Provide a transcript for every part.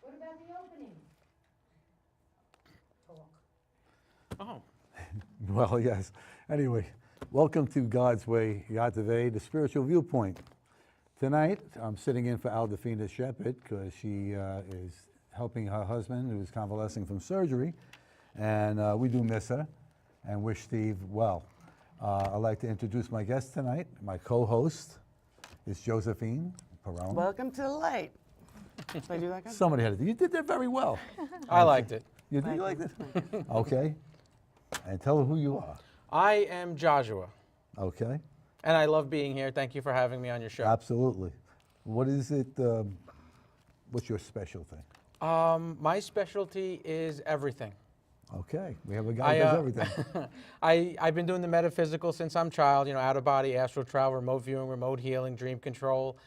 What about the opening? Talk. Oh, Well, yes. Anyway, welcome to God's Way, YTVY, the spiritual viewpoint. Tonight, I'm sitting in for Aldefina Shepherd because she is helping her husband who's convalescing from surgery, and we do miss her and wish Steve well. I'd like to introduce my guest tonight. My co-host is Josephine Perone. Welcome to the light. Did I do that good? Somebody had it. You did that very well. I liked it. You did like this? Okay. And tell her who you are. I am Geozuwa, Okay. and I love being here. Thank you for having me on your show. Absolutely. What is it? What's your special thing? My specialty is everything. Okay. We have a guy who does everything. I've been doing the metaphysical since I'm a child, out of body, astral travel, remote viewing, remote healing, dream control,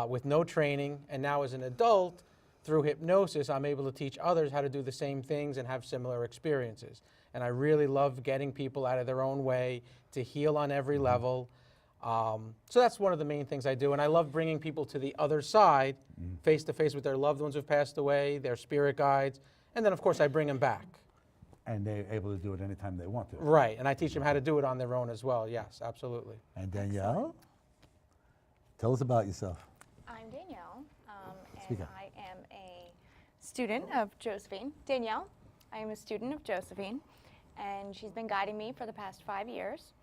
with no training. And now as an adult, through hypnosis, I'm able to teach others how to do the same things and have similar experiences. And I really love getting people out of their own way to heal on every level. So that's one of the main things I do. And I love bringing people to the other side, face to face with their loved ones who've passed away, their spirit guides. And then, of course, I bring them back. And they're able to do it anytime they want to. Right, and I teach them how to do it on their own as well. Yes, absolutely. And Danielle, tell us about yourself. I'm Danielle, Speak and up. I am a student of Josephine. Danielle, I am a student of Josephine, and she's been guiding me for the past 5 years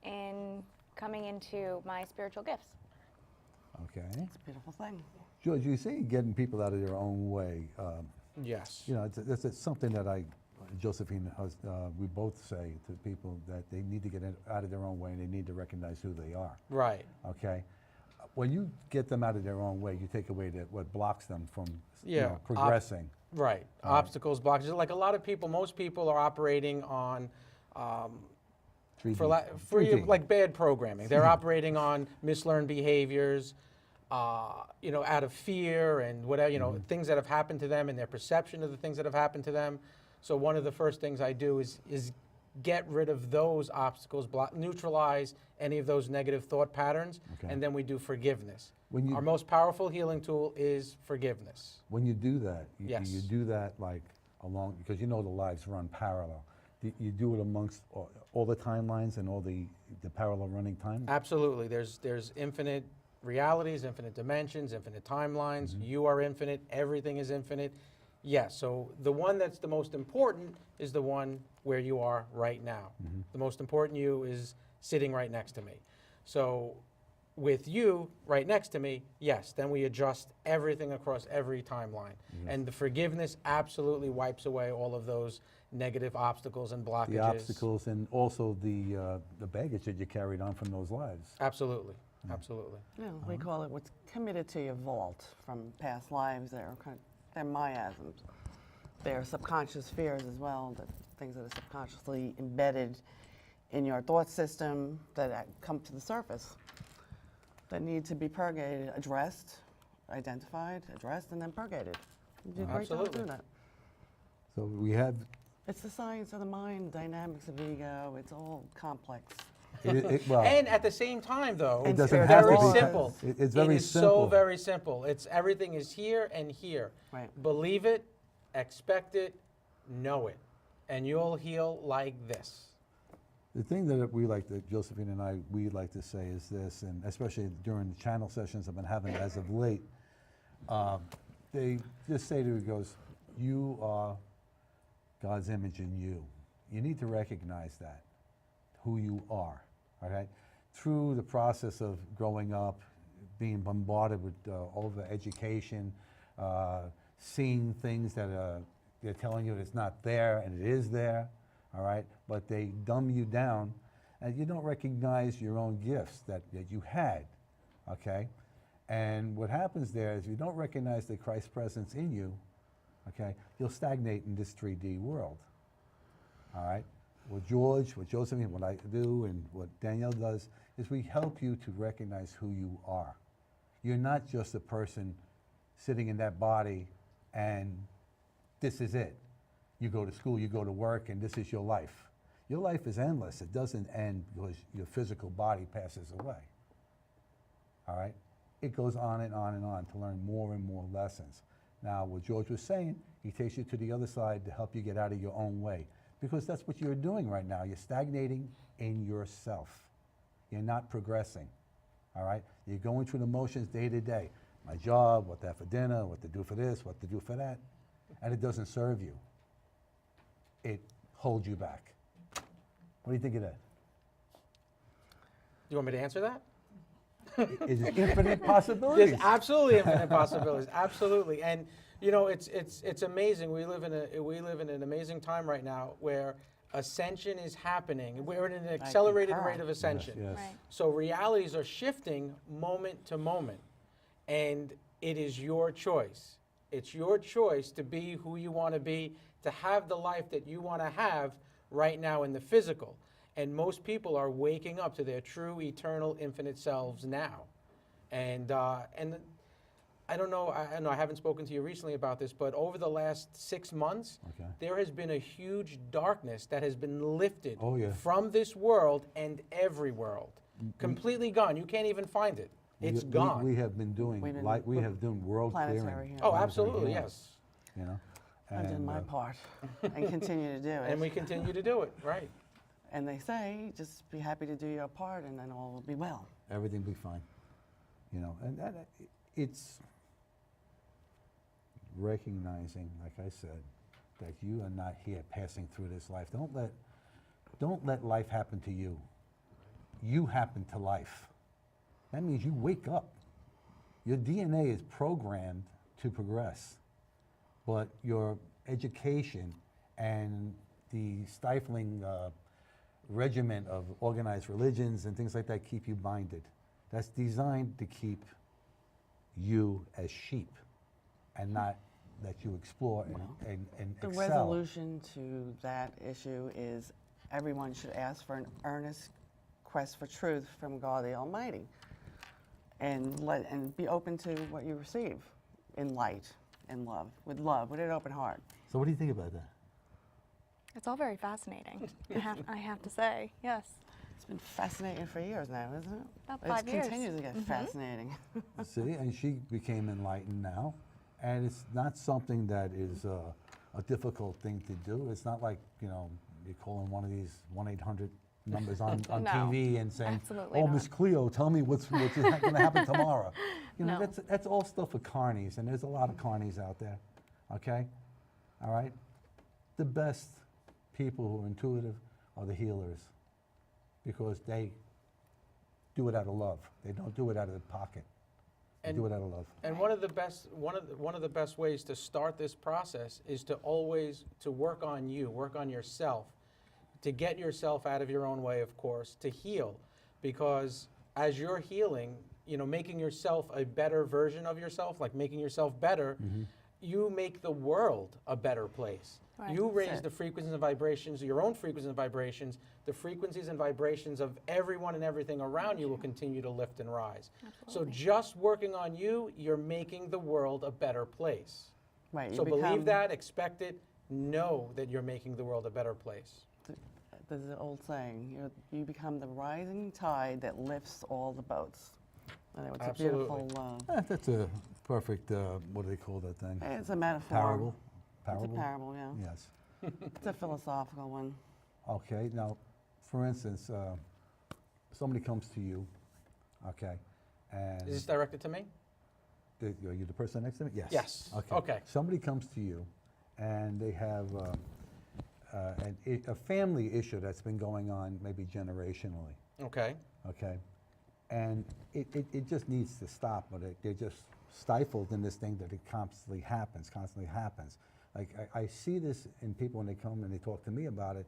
in coming into my spiritual gifts. Okay. It's a beautiful thing. George, you say getting people out of their own way. Yes. It's something that Josephine, we both say to people that they need to get out of their own way and they need to recognize who they are. Right. Okay. When you get them out of their own way, you take away what blocks them from Yeah. progressing. Right. Obstacles, blockages. Like a lot of people, most people are operating on, 3D. like bad programming. They're operating on mislearned behaviors, out of fear and whatever, things that have happened to them and their perception of the things that have happened to them. So one of the first things I do is get rid of those obstacles, neutralize any of those negative thought patterns, Okay. and then we do forgiveness. When you- Our most powerful healing tool is forgiveness. When you do that, Yes. you do that because the lives run parallel. You do it amongst all the timelines and all the parallel running time? Absolutely. There's infinite realities, infinite dimensions, infinite timelines. You are infinite. Everything is infinite. Yes. So the one that's the most important is the one where you are right now. The most important you is sitting right next to me. So with you right next to me, yes, then we adjust everything across every timeline. And the forgiveness absolutely wipes away all of those negative obstacles and blockages. The obstacles and also the baggage that you carried on from those lives. Absolutely. Absolutely. We call it what's committed to your vault from past lives. They're miasms. They're subconscious fears as well, the things that are subconsciously embedded in your thought system that come to the surface, that need to be purgated, addressed, identified, addressed, and then purgated. You do a great job Absolutely. doing that. So we have, It's the science of the mind, dynamics of ego. It's all complex. well, And at the same time, though, it doesn't it's have very to be. simple. It's very It is simple. so very simple. Everything is here and here. Right. Believe it, expect it, know it, and you'll heal like this. The thing that Josephine and we like to say is this, and especially during the channel sessions I've been having as of late, they just say to you, you are God's image in you. You need to recognize that, who you are, okay? Through the process of growing up, being bombarded with over education, seeing things that they're telling you it's not there and it is there, all right? But they dumb you down and you don't recognize your own gifts that you had, okay? And what happens there is you don't recognize the Christ presence in you, okay? You'll stagnate in this 3D world, all right? What George, what Josephine, what I do, and what Danielle does is we help you to recognize who you are. You're not just a person sitting in that body and this is it. You go to school, you go to work, and this is your life. Your life is endless. It doesn't end because your physical body passes away. All right? It goes on and on and on to learn more and more lessons. Now, what George was saying, he takes you to the other side to help you get out of your own way. Because that's what you're doing right now. You're stagnating in yourself. You're not progressing, all right? You're going through the motions day to day. My job, what to have for dinner, what to do for this, what to do for that. And it doesn't serve you. It holds you back. What do you think of that? You want me to answer that? Is it infinite possibilities? There's absolutely infinite possibilities, absolutely. And you know, it's amazing. We live in an amazing time right now where ascension is happening. We're in an accelerated concur. rate of ascension. Yes. Right. So realities are shifting moment to moment, and it is your choice. It's your choice to be who you want to be, to have the life that you want to have right now in the physical. And most people are waking up to their true, eternal, infinite selves now. And I don't know, I haven't spoken to you recently about this, but over the last 6 months, Okay. there has been a huge darkness that has been lifted Oh, yeah. from this world and every world. Completely gone. You can't even find it. It's gone. We have been doing, We've been we have done world planetary clearing. healing. Oh, planetary absolutely, healing, yes. You know? I did my part and continue to do it. And we continue to do it, right. And they say, just be happy to do your part and then all will be well. Everything will be fine. You know, and it's recognizing, like I said, that you are not here passing through this life. Don't let life happen to you. You happen to life. That means you wake up. Your DNA is programmed to progress, but your education and the stifling regimen of organized religions and things like that keep you binded. That's designed to keep you as sheep and not that you explore and The excel. resolution to that issue is everyone should ask for an earnest quest for truth from God the Almighty and be open to what you receive in light and love, with an open heart. So what do you think about that? It's all very fascinating, I have to say, yes. It's been fascinating for years now, isn't it? About 5 years. It continues to get fascinating. See, and she became enlightened now, and it's not something that is a difficult thing to do. It's not like, you know, you're calling one of these 1-800 numbers on No, TV and saying, absolutely "Oh, not. Miss Cleo, tell me what's going to happen tomorrow." You know, No. that's all stuff for carnies, and there's a lot of carnies out there. Okay, all right. The best people who are intuitive are the healers, because they do it out of love. They don't do it out of the pocket. They And- do it out of love. And one of the best ways to start this process is to always to work on you, work on yourself, to get yourself out of your own way, of course, to heal, because as you're healing, you know, making yourself a better version of yourself, like making yourself better, you make the world a better place. Right. You raise That's the it. frequencies and vibrations, your own frequencies and vibrations, the frequencies and vibrations of everyone and everything around you will continue to lift and rise. So just working on you, you're making the world a better place. Right. you So believe become- that, expect it, know that you're making the world a better place. There's an old saying, you become the rising tide that lifts all the boats. I know it's Absolutely. a beautiful, That's a perfect, what do they call that thing? it's a metaphor. Parable? It's a parable, yeah. Yes. It's a philosophical one. Okay, now, for instance, somebody comes to you, okay, and Is this directed to me? are you the person next to me? Yes. Yes. Okay. Okay. Somebody comes to you, and they have a family issue that's been going on maybe generationally, Okay. okay? And it just needs to stop, but they're just stifled in this thing that it constantly happens. Like, I see this in people when they come and they talk to me about it.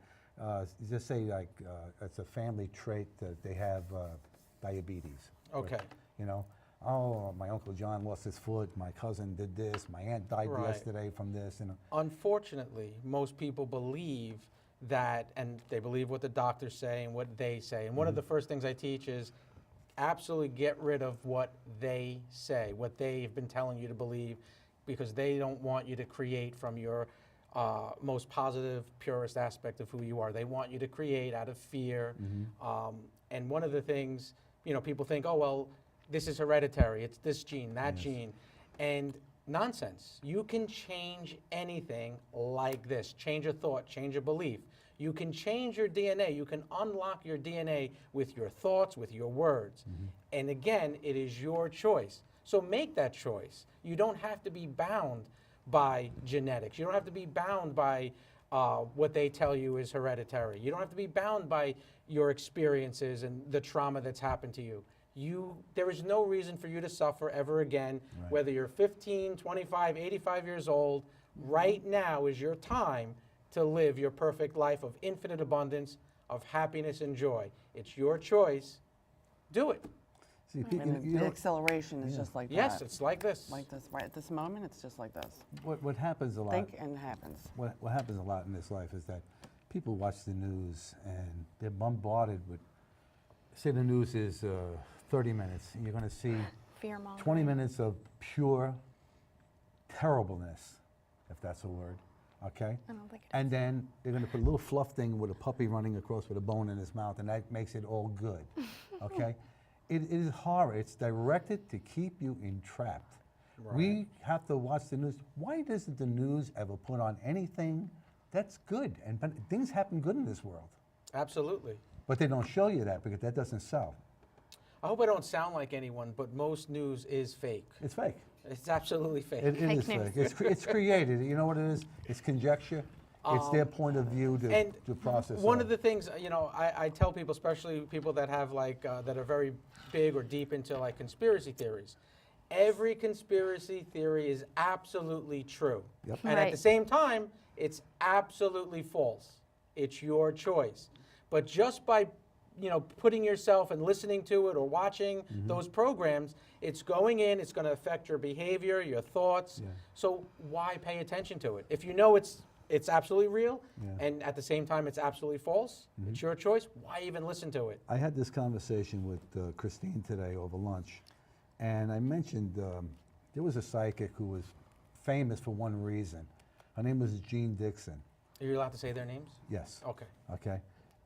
Just say, like, it's a family trait that they have diabetes. Okay. You know, oh, my Uncle John lost his foot, my cousin did this, my aunt died Right. yesterday from this, you know. Unfortunately, most people believe that, and they believe what the doctors say and what they say. And one of the first things I teach is absolutely get rid of what they say, what they've been telling you to believe, because they don't want you to create from your most positive, purest aspect of who you are. They want you to create out of fear. And one of the things, you know, people think, oh, well, this is hereditary. It's this gene, that gene. And nonsense. You can change anything like this. Change a thought, change a belief. You can change your DNA. You can unlock your DNA with your thoughts, with your words. And again, it is your choice. So make that choice. You don't have to be bound by genetics. You don't have to be bound by what they tell you is hereditary. You don't have to be bound by your experiences and the trauma that's happened to you. There is no reason for you to suffer ever again, whether you're 15, 25, 85 years old. Right now is your time to live your perfect life of infinite abundance, of happiness and joy. It's your choice. Do it. See, And the acceleration is just like that. Yes, it's like this. Like this, right at this moment, it's just like this. what happens a lot. Think and it happens. What happens a lot in this life is that people watch the news and they're bombarded with, say the news is 30 minutes, and you're going to see Fear mongering. 20 minutes of pure terribleness, if that's a word, okay? I don't think it And then they're going to put a little fluff thing with a puppy running across with a bone in his mouth, and that makes it all good, okay? It is horror. It's directed to keep you entrapped. We have to watch the news. Why doesn't the news ever put on anything that's good? And but things happen good in this world. Absolutely. But they don't show you that because that doesn't sell. I hope I don't sound like anyone, but most news is fake. It's fake. It's absolutely fake. It Fake is news. fake. It's created. You know what it is? It's conjecture. It's their point of view and to process. One of the things, you know, I tell people, especially people that have like, that are very big or deep into like conspiracy theories, every conspiracy theory is absolutely true. Yep. And at Right. the same time, it's absolutely false. It's your choice. But just by, you know, putting yourself and listening to it or watching those programs, it's going in, it's going to affect your behavior, your thoughts. Yeah. So why pay attention to it? If you know it's absolutely real, Yeah. and at the same time it's absolutely false, it's your choice, why even listen to it? I had this conversation with Christine today over lunch, and I mentioned there was a psychic who was famous for one reason. Her name was Jean Dixon. Are you allowed to say their names? Yes. Okay. Okay.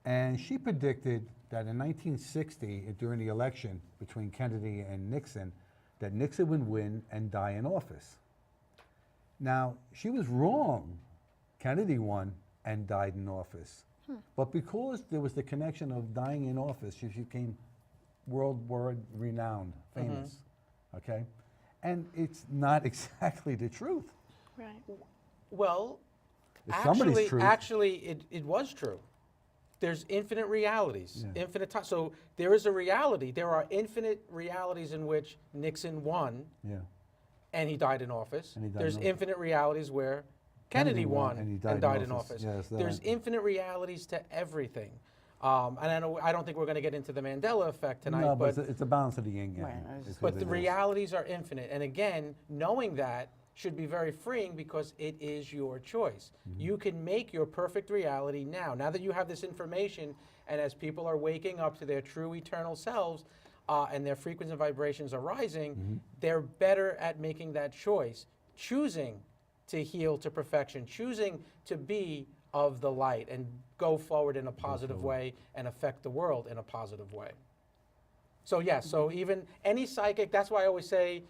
And she predicted that in 1960, during the election between Kennedy and Nixon, that Nixon would win and die in office. Now, she was wrong. Kennedy won and died in office. But because there was the connection of dying in office, she became world renowned, famous. Okay? And it's not exactly the truth. Right. Well, It's somebody's truth. actually, it was true. There's infinite realities, Yeah. infinite time. So there is a reality. There are infinite realities in which Nixon won Yeah. and he died in office. And he died There's in office. infinite realities where Kennedy won and he and died in office. Yes, There's infinite realities to everything. And I don't think we're going to get into the Mandela Effect tonight, No, but it's a balance of the yin yang. Right, I was is just what But the it is. realities are infinite. And again, knowing that should be very freeing because it is your choice. You can make your perfect reality now. Now that you have this information, and as people are waking up to their true eternal selves, and their frequencies and vibrations are rising, they're better at making that choice, choosing to heal to perfection, choosing to be of the light and go forward in a positive way and affect the world in a positive way. So yes, so even any psychic, that's why I always say,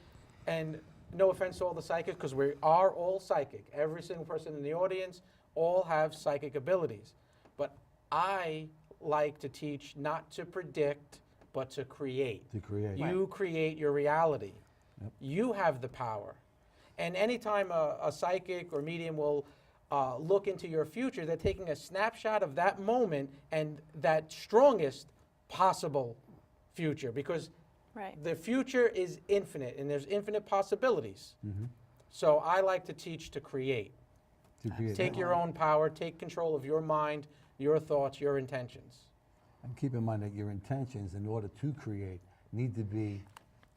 and no offense to all the psychics, because we are all psychic. Every single person in the audience all have psychic abilities. But I like to teach not to predict, but to create. To create. You create your reality. Yep. You have the power. And anytime a psychic or medium will look into your future, they're taking a snapshot of that moment and that strongest possible future, because Right. the future is infinite and there's infinite possibilities. So I like to teach to create. To create. Take your own power, take control of your mind, your thoughts, your intentions. And keep in mind that your intentions, in order to create, need to be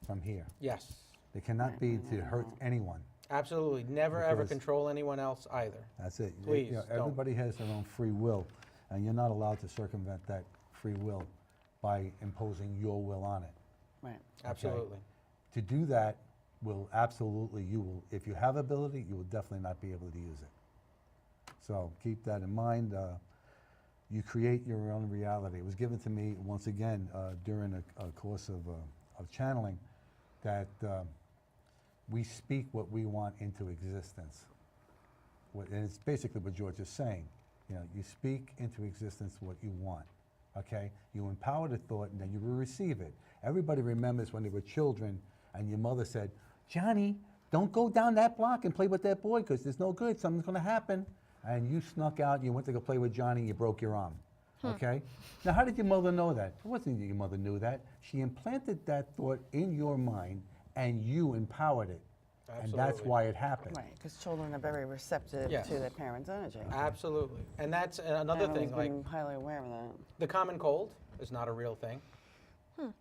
from here. Yes, They cannot be to hurt anyone. absolutely. Never ever Because- control anyone else either. That's it. Please, You know, don't. everybody has their own free will, and you're not allowed to circumvent that free will by imposing your will on it. Right. Absolutely. To do that will absolutely, you will, if you have ability, you will definitely not be able to use it. So keep that in mind. You create your own reality. It was given to me once again during a course of channeling that we speak what we want into existence. And it's basically what George is saying. You know, you speak into existence what you want, okay? You empower the thought and then you will receive it. Everybody remembers when they were children and your mother said, Johnny, don't go down that block and play with that boy because there's no good, something's gonna happen. And you snuck out and you went to go play with Johnny and you broke your arm, okay? Now, how did your mother know that? It wasn't that your mother knew that. She implanted that thought in your mind and you empowered it. And that's Absolutely. why it happened. Right, because children are very receptive Yes. to their parents' energy. Absolutely. And that's another And thing, I've like been highly aware of that. the common cold is not a real thing,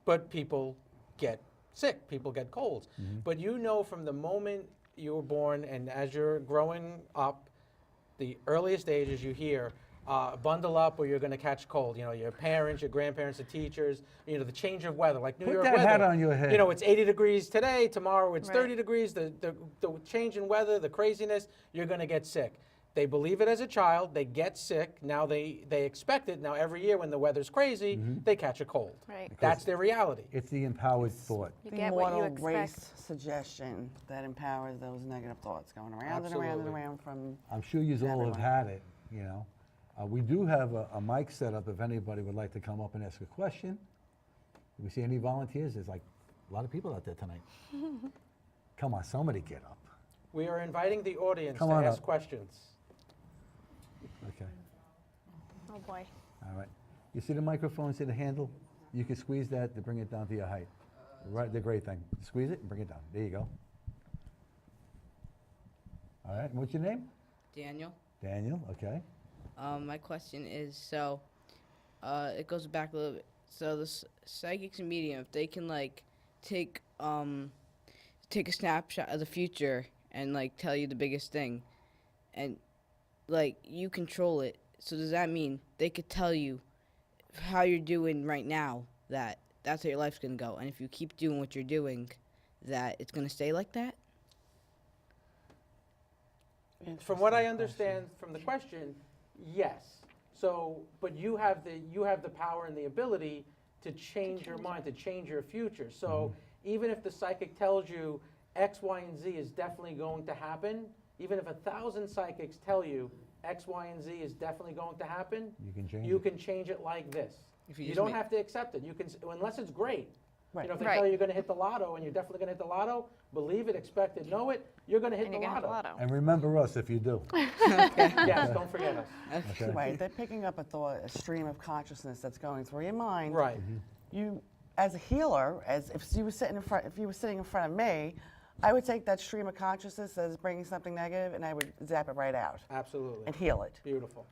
but people get sick, people get colds. But you know from the moment you were born and as you're growing up, the earliest ages you hear, bundle up or you're going to catch cold. You know, your parents, your grandparents, the teachers, you know, the change of weather, like New Put York that weather. hat on your head. You know, it's 80 degrees today, tomorrow it's Right. 30 degrees, the change in weather, the craziness, you're going to get sick. They believe it as a child, they get sick, now they expect it. Now every year when the weather's crazy, they catch a cold. Right. That's their reality. It's the empowered thought. You The get what you immortal race expect. suggestion that empowers those negative thoughts going around and around and Absolutely. around from. I'm sure you all have Everyone. had it, you know. We do have a mic set up if anybody would like to come up and ask a question. Do we see any volunteers? There's like a lot of people out there tonight. Come on, somebody get up. We are inviting the audience Come to on ask up. questions. Okay, Oh boy. all right. You see the microphone, see the handle? You can squeeze that to bring it down to your height. Right, the great thing. Squeeze it and bring it down. There you go. All right, and what's your name? Daniel. Daniel, okay. My question is, so it goes back a little bit. So the psychics and medium, if they can like take a snapshot of the future and like tell you the biggest thing, and like you control it. So does that mean they could tell you how you're doing right now, that that's how your life's gonna go, and if you keep doing what you're doing, that it's gonna stay like that? From what I Interesting understand from the question, yes. So, but you have the power and the ability to change your mind, to change your future. So even if the psychic tells you X, Y, and Z is definitely going to happen, even if 1,000 psychics tell you X, Y, and Z is definitely going to happen, You can change you it. can change it like this. If you You just don't make- have to accept it. You can, unless it's great. Right. You know, if they Right. tell you you're going to hit the lotto and you're definitely going to hit the lotto, believe it, expect it, know it, you're going to hit And the you're gonna have lotto. a lotto. And remember us if you do. Yes, don't forget us. Okay. Right, they're picking up a thought, a stream of consciousness that's going through your mind. Right. You, as a healer, as if you were sitting in front of me, I would take that stream of consciousness as bringing something negative, and I would zap it right out Absolutely. and heal it. Beautiful.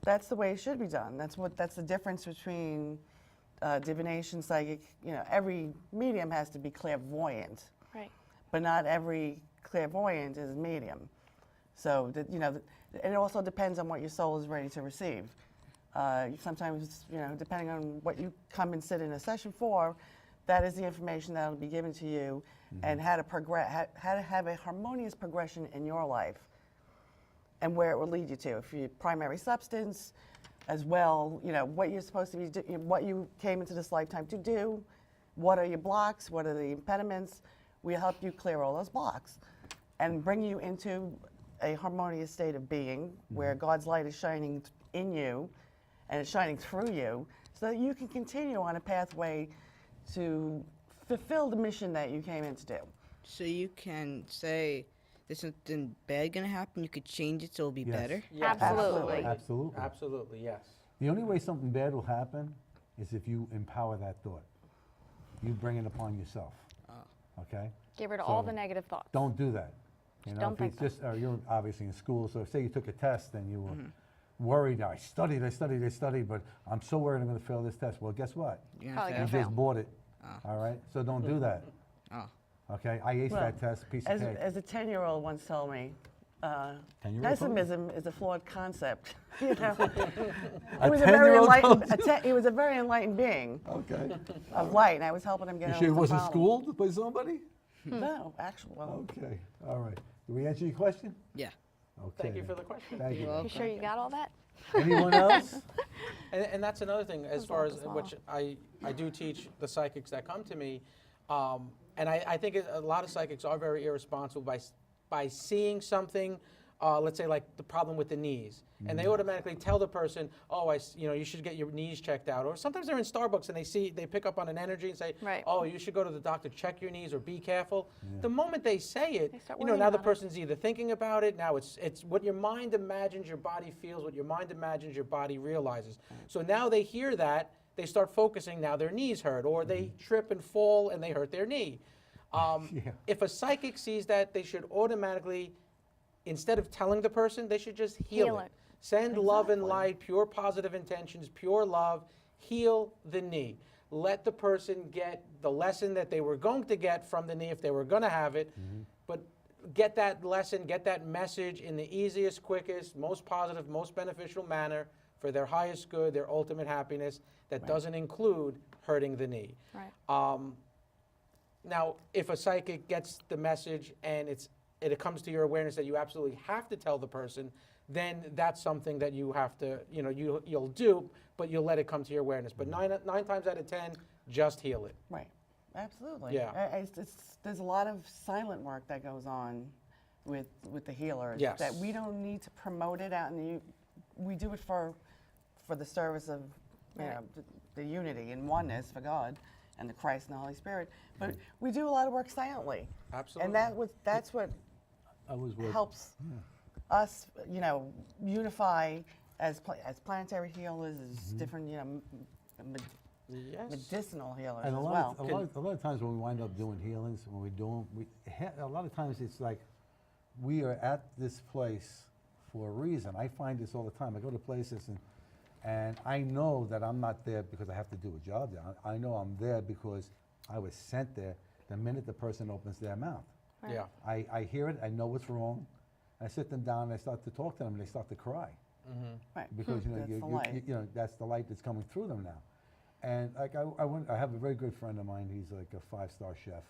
That's the way it should be done. That's the difference between divination, psychic. You know, every medium has to be clairvoyant, Right. but not every clairvoyant is medium. So you know, and it also depends on what your soul is ready to receive. Sometimes, you know, depending on what you come and sit in a session for, that is the information that will be given to you, and how to progress, how to have a harmonious progression in your life, and where it will lead you to. If your primary substance, as well, you know, what you're supposed to be, what you came into this lifetime to do, what are your blocks, what are the impediments. We help you clear all those blocks, and bring you into a harmonious state of being where God's light is shining in you, and it's shining through you, so that you can continue on a pathway to fulfill the mission that you came in to do. So you can say there's something bad gonna happen. You could change it so it'll be Yes. better. Yes, Absolutely. Absolutely. Absolutely, yes. The only way something bad will happen is if you empower that thought. You bring it upon yourself. Okay? Get rid of all So, the negative thoughts. Don't do that. You know, don't if think it's just, you're obviously in school, so say you took a test and you were worried, I studied, but I'm so worried I'm going to fail this test. Well, guess what? You're Probably gonna You gonna fail. fail. just bought it. All right? So don't do that. Oh. Okay? I aced Well, that test, piece of As, cake. as a 10-year-old once told me, 10-year-old pessimism is a flawed concept. You know? A He was a very 10-year-old enlightened. told He was a very enlightened being Okay. of light, and I was helping him get You over sure he the wasn't problem. schooled by somebody? No, actually, well, Okay. All right. Did we answer your question? Yeah. Okay. Thank you for then. the question. Thank you. You sure you got all that? Anyone else? And that's another thing, as As far long as as well. which I do teach the psychics that come to me. And I think a lot of psychics are very irresponsible by seeing something, let's say like the problem with the knees, and they automatically tell the person, oh, you should get your knees checked out. Or sometimes they're in Starbucks and they pick up on an energy and say, Right. oh, you should go to the doctor, check your knees, or be careful. The moment they say it, They start now worrying the about it. person's either thinking about it, now it's what your mind imagines your body feels, what your mind imagines your body realizes. So now they hear that, they start focusing, now their knees hurt, or they trip and fall and they hurt their knee. If a psychic sees that, they should automatically, instead of telling the person, they should just heal it. Send love and light, pure positive intentions, pure love, heal the knee. Let the person get the lesson that they were going to get from the knee if they were going to have it, but get that lesson, get that message in the easiest, quickest, most positive, most beneficial manner for their highest good, their ultimate happiness, that doesn't include hurting the knee. Right. Now, if a psychic gets the message and it comes to your awareness that you absolutely have to tell the person, then that's something that you have to, you'll do, but you'll let it come to your awareness. But nine times out of 10, just heal it. Right. Absolutely. Yeah. There's a lot of silent work that goes on with the healers. Yes. That we don't need to promote it out, and we do it for the service of the unity and oneness for God and the Christ and the Holy Spirit. But we do a lot of work silently. Absolutely. And that's what helps us, unify as planetary healers, as different, Yes. medicinal healers And as a well. lot of times when we wind up doing healings, when we do them, a lot of times it's like we are at this place for a reason. I find this all the time. I go to places and I know that I'm not there because I have to do a job there. I know I'm there because I was sent there the minute the person opens their mouth. Right. Yeah. I hear it, I know what's wrong. I sit them down and I start to talk to them and they start to cry. Right. Because That's the light. that's the light that's coming through them now. And like I have a very good friend of mine. He's like a 5-star chef,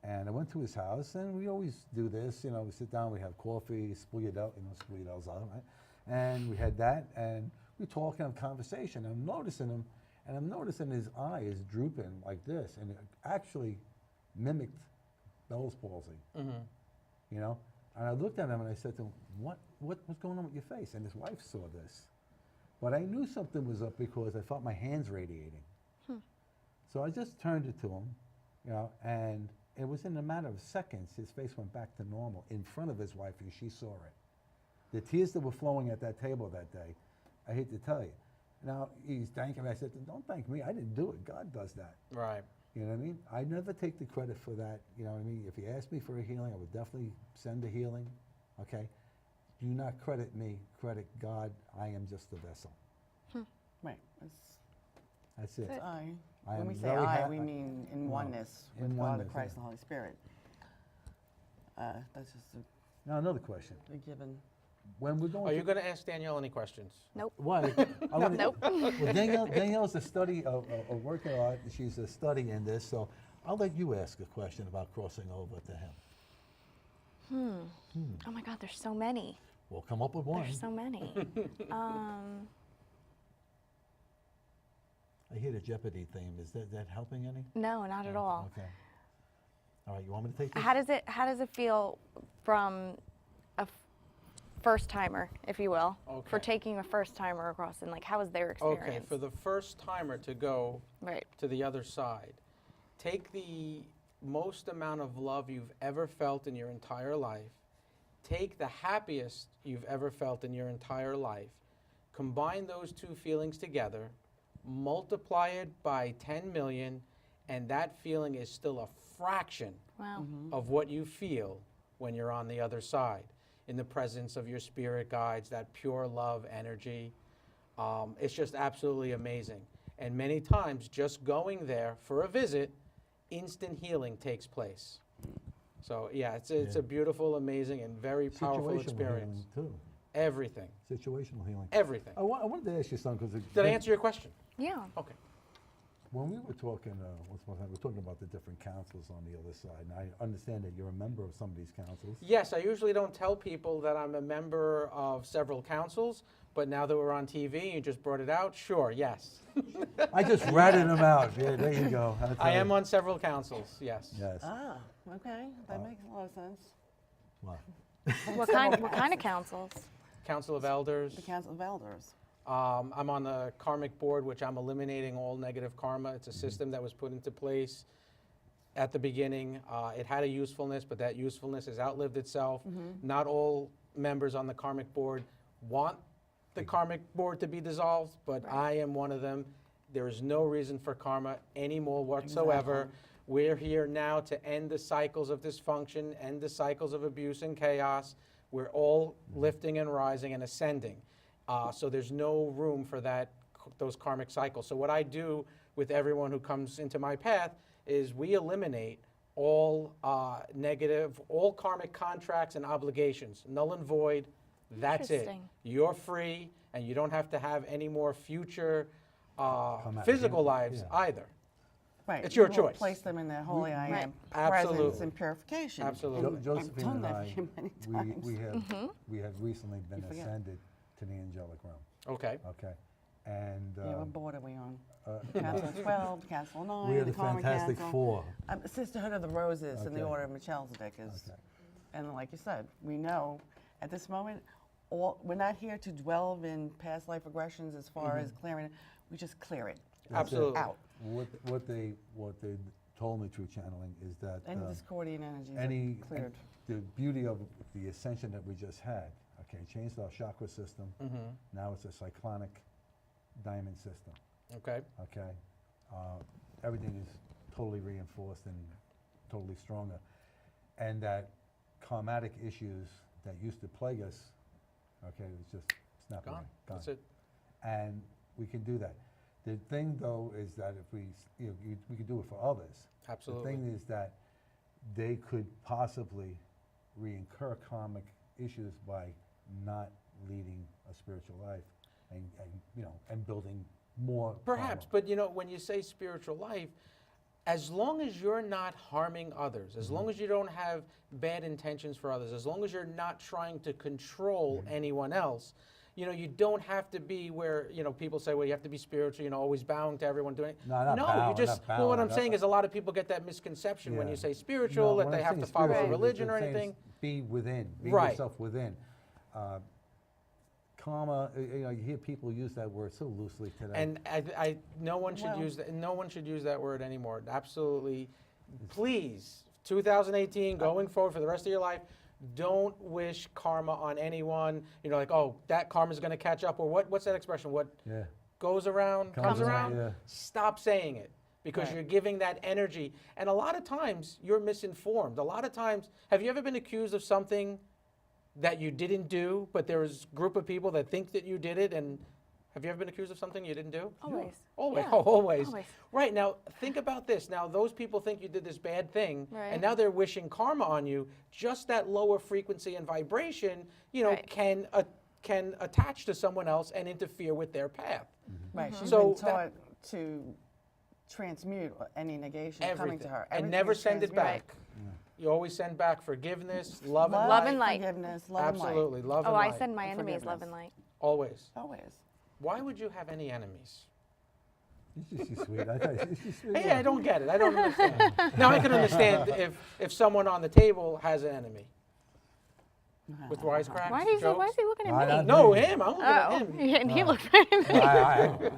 and I went to his house, and we always do this. We sit down, we have coffee, spugliato, spugliato's right, and we had that, and we talk and have conversation. I'm noticing him, and I'm noticing his eye is drooping like this, and it actually mimicked Bell's palsy. And I looked at him and I said to him, what's going on with your face? And his wife saw this. But I knew something was up because I felt my hands radiating. So I just turned it to him, and it was in a matter of seconds, his face went back to normal in front of his wife, and she saw it. The tears that were flowing at that table that day, I hate to tell you. Now, he's thanking me. I said, don't thank me. I didn't do it. God does that. Right. You know what I mean? I never take the credit for that. You know what I mean? If you ask me for a healing, I would definitely send a healing. Okay? Do not credit me. Credit God. I am just a vessel. Right. That's it. It's I. I When am we say very I, we mean in oneness in with God, oneness, the Christ, yeah. and the Holy Spirit. That's just Now, another question. a given. When we're going Are you going to ask Danielle any questions? Nope. Why? Nope. Well, Danielle's a study of work of art. She's a study in this, so I'll let you ask a question about crossing over to him. Oh my God, there's so many. We'll come up with one. There's so many. I hear the Jeopardy theme. Is that helping any? No, not at all. Okay. All right, you want me to take this? How does it feel from a first timer, if you will, for Okay. taking a first timer across, and like how was their experience? Okay, for the first timer to go Right. to the other side, take the most amount of love you've ever felt in your entire life, take the happiest you've ever felt in your entire life, combine those two feelings together, multiply it by 10 million, and that feeling is still a fraction Wow. of what you feel when you're on the other side, in the presence of your spirit guides, that pure love energy. It's just absolutely amazing. And many times, just going there for a visit, instant healing takes place. So yeah, it's a beautiful, amazing, and very powerful Situational experience. healing, too. Everything. Situational healing. Everything. I wanted to ask you something. Did I answer your question? Yeah. Okay. When we were talking, we were talking about the different councils on the other side, and I understand that you're a member of some of these councils. Yes, I usually don't tell people that I'm a member of several councils, but now that we're on TV, you just brought it out, sure, yes. I just ratted them out. Yeah, there you go. I'll tell I you. am on several councils, yes. Yes. Ah, okay, that makes a lot of sense. Well, What kind of councils? Council of Elders. The Council of Elders. I'm on the karmic board, which I'm eliminating all negative karma. It's a system that was put into place at the beginning. It had a usefulness, but that usefulness has outlived itself. Not all members on the karmic board want the karmic board to be dissolved, but I am one of them. There is no reason for karma anymore whatsoever. Exactly. We're here now to end the cycles of dysfunction, end the cycles of abuse and chaos. We're all lifting and rising and ascending. So there's no room for those karmic cycles. So what I do with everyone who comes into my path is we eliminate all negative, all karmic contracts and obligations, null and void. That's it. Interesting. You're free, and you don't have to have any more future out physical again. lives Yeah. either. Right. It's your we'll choice. Place them in their holy I Right. am presence Absolutely. and purification. Absolutely. And Josephine I've and done I, that many times. we have recently been You forget. ascended to the angelic realm. Okay. Okay, and Yeah, what board are we on? uh, Council of 12, Council of 9, we are the the Karmic Fantastic Council. Four. Sisterhood of the Roses in the Okay. order of Melchizedek is, Okay. and like you said, we know at this moment, we're not here to dwell in past life regressions as far as clearing it. We just clear it That's it. Absolutely. out. What they told me through channeling is that Any discordian energies any are cleared. the beauty of the ascension that we just had, okay, changed our chakra system. Now it's a cyclonic diamond system. Okay. Okay, everything is totally reinforced and totally stronger, and that karmatic issues that used to plague us, okay, it's just snap away, Gone. gone. That's it. And we can do that. The thing, though, is that if we, we could do it for others. Absolutely. The thing is that they could possibly reincur karmic issues by not leading a spiritual life, and building more. Perhaps, karma. but when you say spiritual life, as long as you're not harming others, as long as you don't have bad intentions for others, as long as you're not trying to control anyone else, you don't have to be where, people say, well, you have to be spiritual, always bowing to everyone doing it. No, not no, bowing, you just, not well, what bowing. I'm saying is a lot of people get that misconception when Yeah. you say spiritual, No, that when they I'm have to saying follow a spiritual, religion or I'm saying anything. Be within, be Right. yourself within. Karma, you hear people use that word so loosely today. And no one should Well- use that. No one should use that word anymore. Absolutely, please, 2018 going forward for the rest of your life, don't wish karma on anyone. Like, oh, that karma's going to catch up, or what's that expression? What Yeah. goes around comes around. Yeah. Stop saying it, because Right. you're giving that energy. And a lot of times you're misinformed. A lot of times, have you ever been accused of something that you didn't do, but there's a group of people that think that you did it? And have you ever been accused of something you didn't do? Always. Always. Yeah, Oh, always. always. Right. Now, think about this. Now, those people think you did this bad thing, Right. and now they're wishing karma on you. Just that lower frequency and vibration, Right. can attach to someone else and interfere with their path. Right, she's So been taught to transmute any negation coming Everything. to her. And Everything never is send it transmuted. back. You always send back forgiveness, love, and Love light. and light. Forgiveness, love and light. Absolutely. Love Oh, and I light. send my And enemies love forgiveness. and light. Always. Always. Why would you have any enemies? She's sweet. I thought she's sweet. Hey, I don't get it. I don't understand. Now, I can understand if someone on the table has an enemy. With wisecracks, Why is jokes. he looking Why at not? me? No, him. I'm looking Oh, at him. and he looked right at me.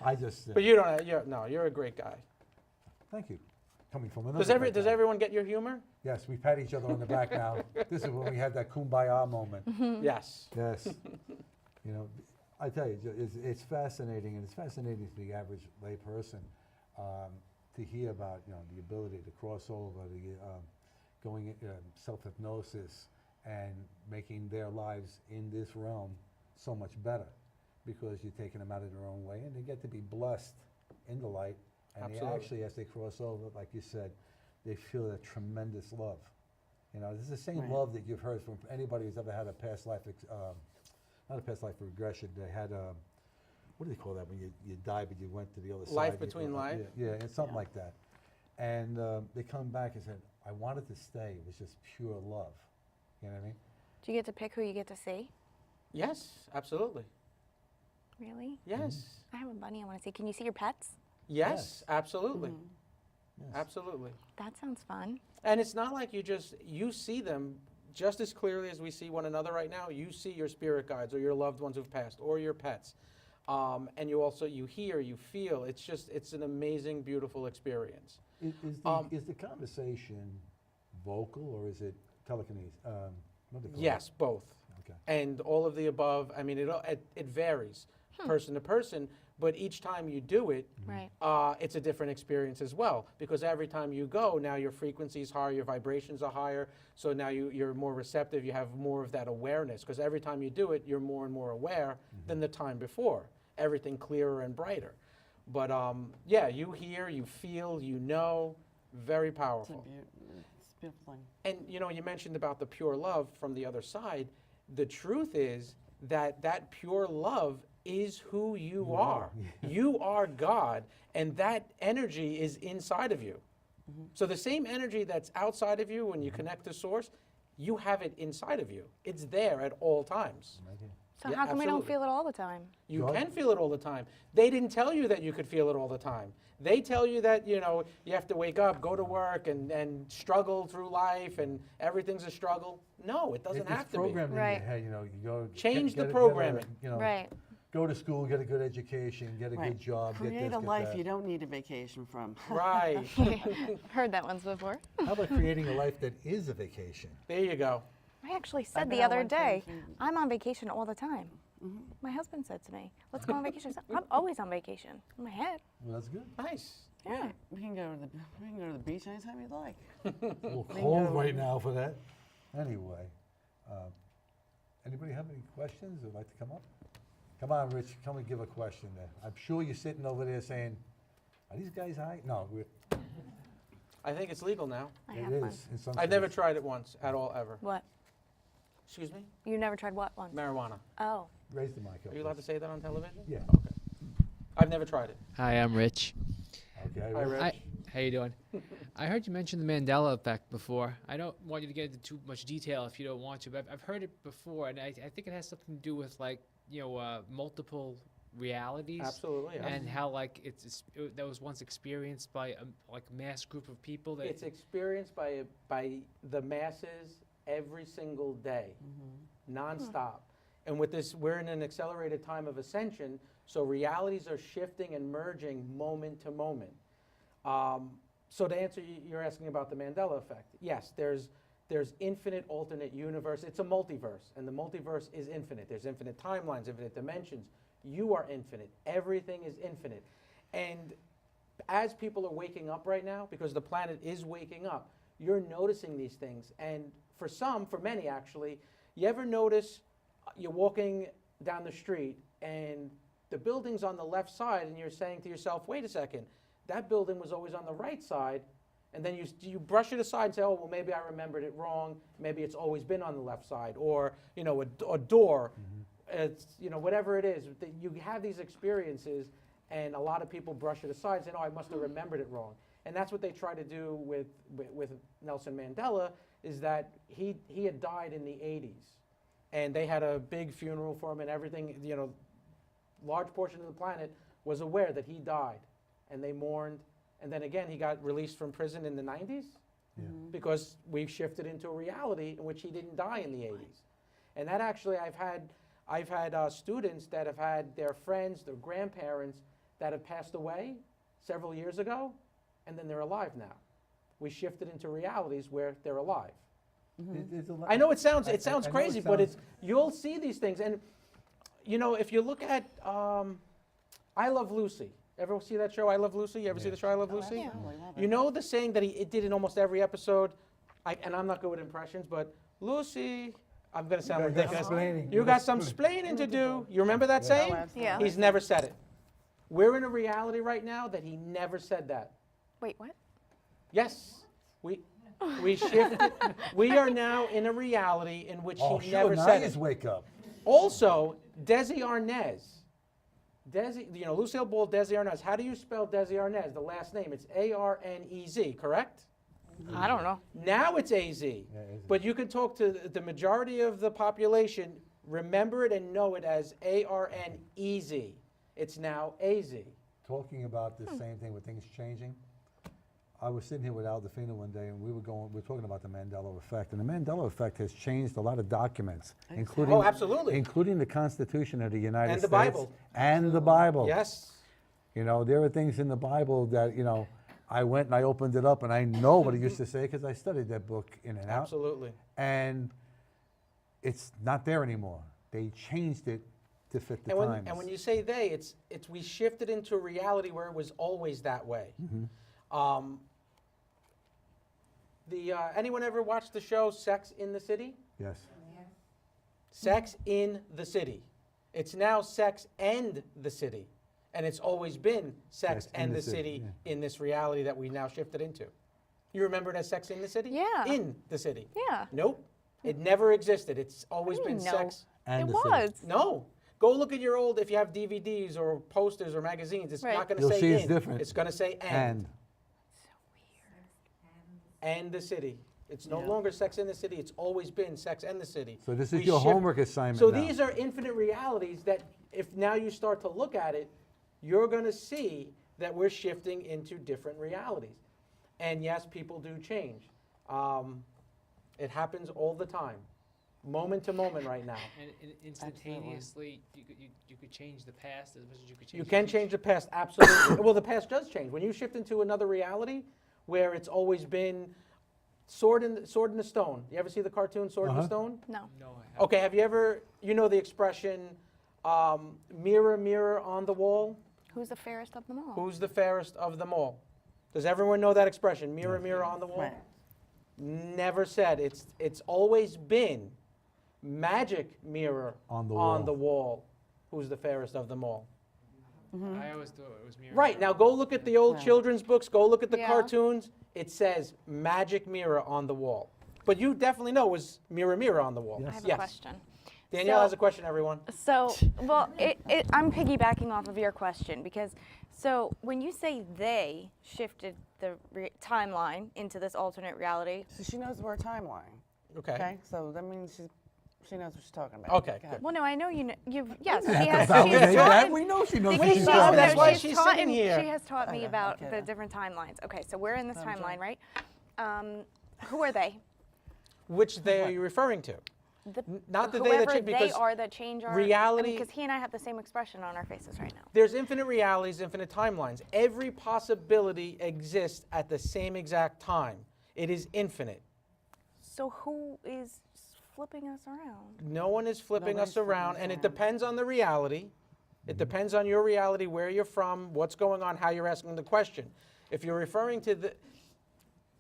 I just. But you don't. You're a great guy. Thank you. Coming from another. Does great guy. everyone get your humor? Yes, we pat each other on the back now. This is when we had that kumbaya moment. Yes. Yes. I tell you, it's fascinating, and it's fascinating to the average lay person to hear about, the ability to cross over, the going self-hypnosis and making their lives in this realm so much better, because you're taking them out of their own way, and they get to be blessed in the light. And they Absolutely. actually, as they cross over, like you said, they feel that tremendous love. This is the same Right. love that you've heard from anybody who's ever had a past life, not a past life regression. They had what do they call that when you die but you went to the other side? Life between life? Yeah, it's something like that. And they come back and said, I wanted to stay. It was just pure love. You know what I mean? Do you get to pick who you get to see? Yes, absolutely. Really? Yes. I have a bunny I want to see. Can you see your pets? Yes, absolutely. Yes. Absolutely. That sounds fun. And it's not like you see them just as clearly as we see one another right now. You see your spirit guides or your loved ones who've passed or your pets. And you hear, you feel. It's an amazing, beautiful experience. Is the conversation vocal or is it telekinesis? What do they call it? Yes, both. Okay. And all of the above. I mean, it varies person to person, but each time you do it, Right. it's a different experience as well. Because every time you go, now your frequency is higher, your vibrations are higher, so now you're more receptive, you have more of that awareness. Because every time you do it, you're more and more aware than the time before. Everything clearer and brighter. But yeah, you hear, you feel, you know, very It's powerful. it's a beautiful thing. And you mentioned about the pure love from the other side. The truth is that pure love is who you are. You are God, and that energy is inside of you. So the same energy that's outside of you when you connect to Source, you have it inside of you. It's there at all times. So Yeah, how come we don't absolutely. feel it all the time? You Joy? can feel it all the time. They didn't tell you that you could feel it all the time. They tell you that, you have to wake up, go to work, and struggle through life, and everything's a struggle. No, it doesn't have It's to be. programmed in Right. your head, you go. Change the get a- programming. Right. Go to school, get a good education, get a Right. good job, get Create this, a get life that. you don't need a vacation from. Right. Heard that once before. How about creating a life that is a vacation? There you go. I actually I've said been the on other one day, vacation. I'm on vacation all the time. My husband said to me, let's go on vacation. I said, I'm always on vacation. In my head. Well, that's good. Nice. Yeah. We can go to the beach anytime you'd like. A little cold right now for that. Anyway, anybody have any questions or like to come up? Come on, Rich, come and give a question there. I'm sure you're sitting over there saying, are these guys high? No, I think it's legal now. I it have fun. is in some I've never states. tried it once at all, ever. What? Excuse me? You never tried what once? Marijuana. Oh. Raise the mic up. Are you allowed to please. say that on television? Yeah. Okay. I've never tried it. Hi, I'm Rich. Okay. Hi, Rich. Rich. How you doing? I heard you mention the Mandela Effect before. I don't want you to get into too much detail if you don't want to, but I've heard it before, and I think it has something to do with multiple realities. Absolutely. Yeah. And how that was once experienced by a mass group of people. That It's experienced by the masses every single day, nonstop. And with this, we're in an accelerated time of ascension, so realities are shifting and merging moment to moment. So to answer, you're asking about the Mandela Effect. Yes, there's infinite alternate universe. It's a multiverse, and the multiverse is infinite. There's infinite timelines, infinite dimensions. You are infinite. Everything is infinite. And as people are waking up right now, because the planet is waking up, you're noticing these things. And for many actually, you ever notice you're walking down the street and the building's on the left side and you're saying to yourself, wait a second, that building was always on the right side, and then you brush it aside and say, oh, well, maybe I remembered it wrong, maybe it's always been on the left side, or a door, it's whatever it is. You have these experiences, and a lot of people brush it aside and say, oh, I must have remembered it wrong. And that's what they try to do with Nelson Mandela, is that he had died in the 80s, and they had a big funeral for him and everything. Large portion of the planet was aware that he died, and they mourned. And then again, he got released from prison in the 90s because we shifted into a reality in which he didn't die in the 80s. And that actually, I've had students that have had their friends, their grandparents that have passed away several years ago, and then they're alive now. We shifted into realities where they're alive. There's a lot- I know it sounds I know crazy, it but sounds- you'll see these things. And if you look at I Love Lucy. Ever see that show, I Love Lucy? You ever see the show, I Love Lucy? yeah. Absolutely love it. You know the saying that it did in almost every episode, and I'm not good with impressions, but Lucy, I'm going to sound You got ridiculous. explaining. You got some splaining to do. You remember that saying? Oh, absolutely. Yeah. He's never said it. We're in a reality right now that he never said that. Wait, what? Yes, we shifted. We are now in a reality in which Oh, he sure, never now said you it. wake up. Also, Desi Arnaz. Lucille Ball, Desi Arnaz. How do you spell Desi Arnaz, the last name? It's A-R-N-E-Z, correct? I don't know. Now it's A-Z. A-Z. But you can talk to the majority of the population Remember it and know it as ARN, easy. It's now AZ. Talking about the same thing with things changing, I was sitting here with Al DeFino one day, and we were talking about the Mandela Effect, and the Mandela Effect has changed a lot of documents, including Oh, absolutely. including the Constitution of the United And the States Bible. and the Bible. Yes. You know, there are things in the Bible that, you know, I went and I opened it up, and I know what it used to say because I studied that book in and out. Absolutely. And it's not there anymore. They changed it to fit the times. And when you say they, it's we shifted into a reality where it was always that way. Anyone ever watched the show Sex in the City? Yes. Sex in the City. It's now Sex and the City. And it's always been Sex and the City in this reality that we now shifted into. You remember it as Sex in the City? Yeah. In the city. Yeah. Nope. It never existed. It's always What do been you know? sex. And It the city. was. No. Go look at your old, if you have DVDs or posters or magazines, it's Right. not going to You'll say see in. it's different. It's going to say And and the city. It's no longer Sex in the City. It's always been Sex and the City. so this is We your shift- homework assignment So now. these are infinite realities that if now you start to look at it, you're going to see that we're shifting into different realities. And yes, people do change. It happens all the time, moment to moment right now. And instantaneously, you could change the past as much as you could change. You the can future. change the past, absolutely. Well, the past does change. When you shift into another reality where it's always been sword in the stone. You ever see the cartoon Sword in the Stone? No. No, I haven't. Okay, have you ever, you know the expression, mirror, mirror on the wall? Who's the fairest of them all? Who's the fairest of them all? Does everyone know that expression, mirror, mirror on the wall? Right. Never said. It's always been magic mirror On the the wall. Who's the fairest of them all? I always thought it was mirror. Right, now go look at the old Right. children's books, go look at the Yeah. cartoons. It says magic mirror on the wall. But you definitely know it was mirror, mirror on the wall. I have a question. Danielle So- has a question, everyone. So, well, I'm piggybacking off of your question because, so when you say they shifted the timeline into this alternate reality, So she knows we're a timeline. Okay. Okay, so that means she knows what she's talking about. Okay, Go ahead. well, no, I know you've, yes, she Have to has, validate taught that. me- We know she knows because what We she's know, talking that's about. why she's taught sitting here. She has taught me Okay, about okay. the different timelines. Okay, so we're in this Sounds timeline, right. right? Who are they? Which they are you referring to? Not the they that Whoever change, they because are that change our reality- Because he and I have the same expression on our faces right now. there's infinite realities, infinite timelines. Every possibility exists at the same exact time. It is infinite. So who is flipping us around? No one is flipping Nobody's us flipping around, us and it around. depends on the reality. It depends on your reality, where you're from, what's going on, how you're asking the question. If you're referring to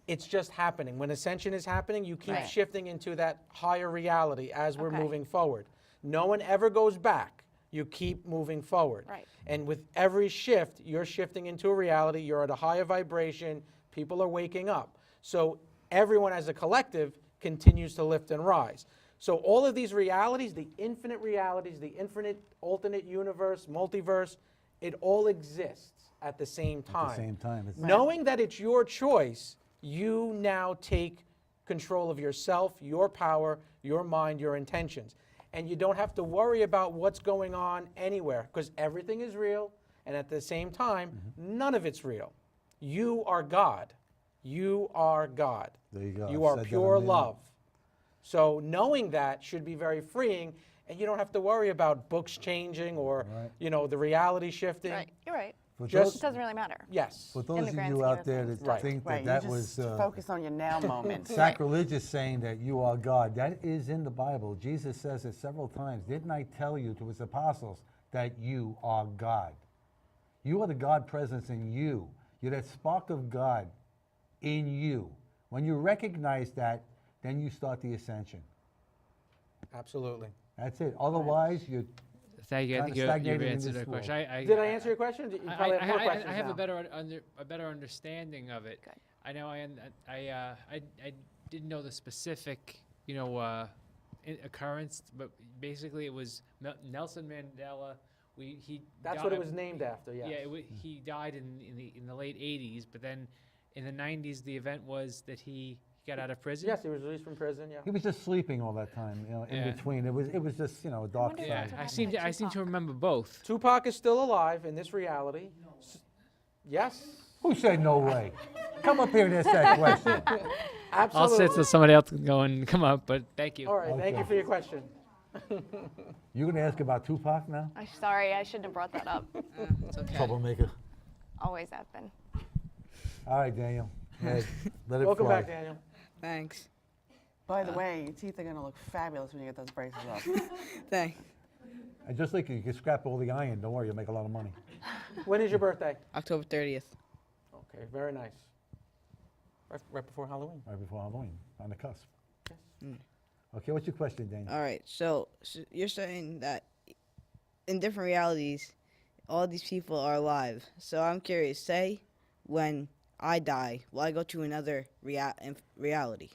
it's just happening. When ascension is happening, you keep Right. shifting into that higher reality as we're Okay. moving forward. No one ever goes back. You keep moving forward. Right. And with every shift, you're shifting into a reality. You're at a higher vibration. People are waking up. So everyone as a collective continues to lift and rise. So all of these realities, the infinite alternate universe, multiverse, it all exists at the same time. At the same time. It's Knowing that it's your choice, you now take control of yourself, your power, your mind, your intentions. And you don't have to worry about what's going on anywhere because everything is real. And at the same time, none of it's real. You are God. You are God. There you go. You I've are said that pure a million. love. So knowing that should be very freeing, and you don't have to worry about books changing or Right. the reality shifting. Right, you're right. For Just- It doesn't really matter. Yes. For in those the of grand you scheme out of there things. that Right. think Right, that you was just focus on your now moment. sacrilegious saying that you are God, that is in the Bible. Jesus says it several times. Didn't I tell you to his apostles that you are God? You are the God presence in you. You're that spark of God in you. When you recognize that, then you start the ascension. Absolutely. That's it. Otherwise, you're Thank you. I Kinda think you've stagnated in answered this the question. world. Did I answer your question? You probably have more questions I have now. a better understanding of it. Good. I know I didn't know the specific occurrence, but basically it was Nelson Mandela. That's what it was named after, yes. Yeah, he died in the late '80s, but then in the '90s the event was that he He got out of prison? Yes, he was released from prison, yeah. He was just sleeping all that time, in Yeah. between. It was just, a dark wonder if Yeah, side. that's I seem to remember both. Tupac is still alive in this reality. Yes, Who said no way? Come up here and ask that question. I'll absolutely. sit so somebody else can go and come up, but thank you. All right, thank you Okay. for your question. You gonna ask about Tupac now? I'm sorry, I shouldn't have brought that up. It's okay. Troublemaker. Always have been. All right, Daniel. Ed, let it Welcome fly. back, Daniel. Thanks. By the way, your teeth are going to look fabulous when you get those braces up. Thanks. And just like you can scrap all the iron, don't worry, you'll make a lot of money. When is your birthday? October 30th. Okay, very nice. Right before Halloween. Right before Halloween, on the cusp. Mm. Okay, what's your question, Daniel? All right. So you're saying that in different realities, all these people are alive. So I'm curious. Say when I die, will I go to another reality?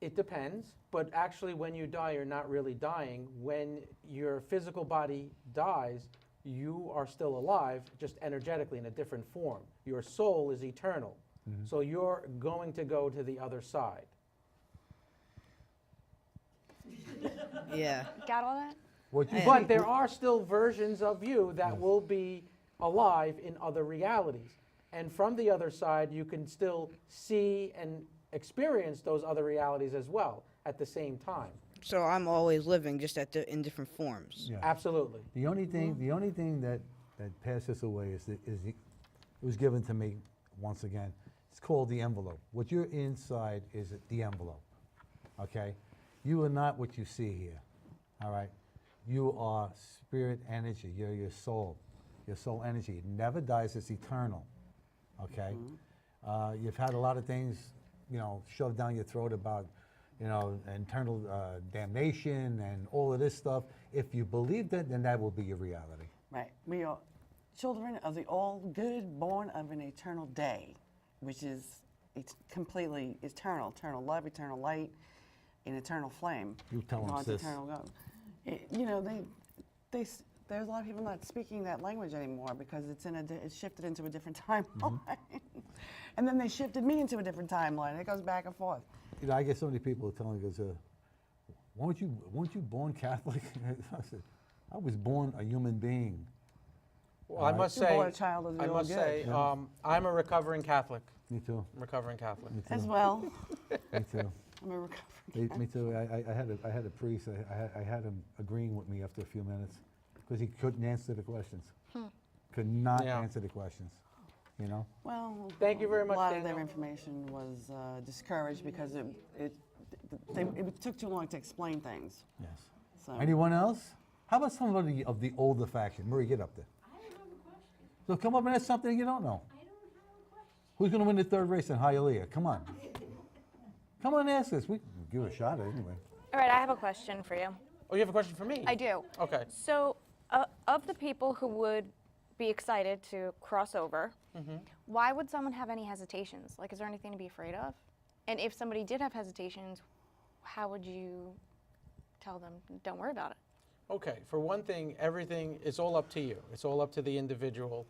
It depends, but actually when you die, you're not really dying. When your physical body dies, you are still alive, just energetically in a different form. Your soul is eternal. So you're going to go to the other side. Yeah. Got all that? What you But there are still versions of you that will be alive in other realities. And from the other side, you can still see and experience those other realities as well at the same time. So I'm always living, just in different forms. Yeah. Absolutely. The only thing that passes away is it was given to me once again. It's called the envelope. What you're inside is the envelope. Okay, you are not what you see here. All right, you are spirit energy. You're your soul energy. It never dies. It's eternal. Okay, you've had a lot of things, shoved down your throat about, internal damnation and all of this stuff. If you believe that, then that will be your reality. Right. We are children of the all good, born of an eternal day, which is completely eternal love, eternal light, an eternal flame. You tell 'em, God's sis. eternal God. There's a lot of people not speaking that language anymore because it's shifted into a different timeline. And then they shifted me into a different timeline. It goes back and forth. I get so many people telling me, weren't you born Catholic? I said, I was born a human being. Well, I must You're say, born a child of the I all must good. say, Yeah. I'm a recovering Catholic. Me too. Recovering Catholic. Me too. As well. Me too. I'm a recovering. Me too. I had a priest. I had him agreeing with me after a few minutes because he couldn't answer the questions. Could not Yeah. answer the questions. Well, Thank you very much, a lot of Danielle. their information was discouraged because it took too long to explain things. Yes. So Anyone else? How about somebody of the older faction? Marie, get up there. I don't have a question. So come up and ask something you don't know. I don't have a question. Who's going to win the third race in Hialeah? Come on. Come on and ask us. We can give it a shot anyway. All right, I have a question for you. Oh, you have a question for me? I do. Okay. So, of the people who would be excited to cross over, why would someone have any hesitations? Like, is there anything to be afraid of? And if somebody did have hesitations, how would you tell them, don't worry about it? Okay, for one thing, everything is all up to you. It's all up to the individual,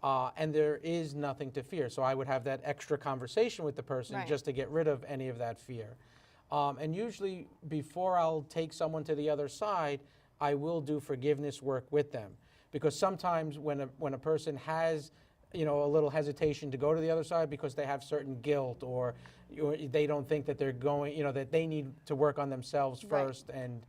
and there is nothing to fear. So I would have that extra conversation with the person Right. just to get rid of any of that fear. And usually, before I'll take someone to the other side, I will do forgiveness work with them, because sometimes when a person has, a little hesitation to go to the other side because they have certain guilt or they don't think that they're going, that they need to work on themselves Right. first, and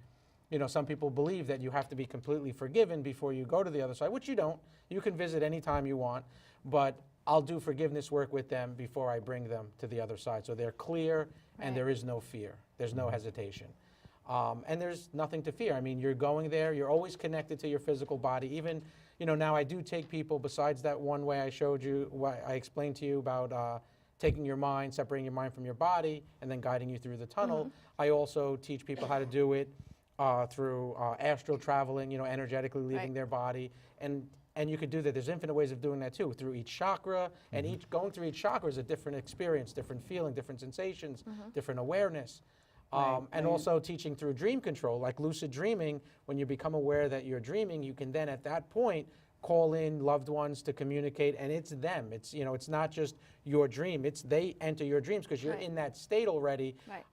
some people believe that you have to be completely forgiven before you go to the other side, which you don't. You can visit anytime you want, but I'll do forgiveness work with them before I bring them to the other side. So they're clear and Right. there is no fear. There's no hesitation. And there's nothing to fear. I mean, you're going there. You're always connected to your physical body. Even, now I do take people, besides that one way I showed you, I explained to you about taking your mind, separating your mind from your body, and then guiding you through the tunnel. I also teach people how to do it through astral traveling, energetically leaving Right. their body. And you could do that. There's infinite ways of doing that too, through each chakra. And going through each chakra is a different experience, different feeling, different sensations, different awareness. And also teaching through dream control, like lucid dreaming. When you become aware that you're dreaming, you can then at that point call in loved ones to communicate, and it's them. It's, you know, it's not just your dream. It's they enter your dreams because you're Right. in that state already. Right.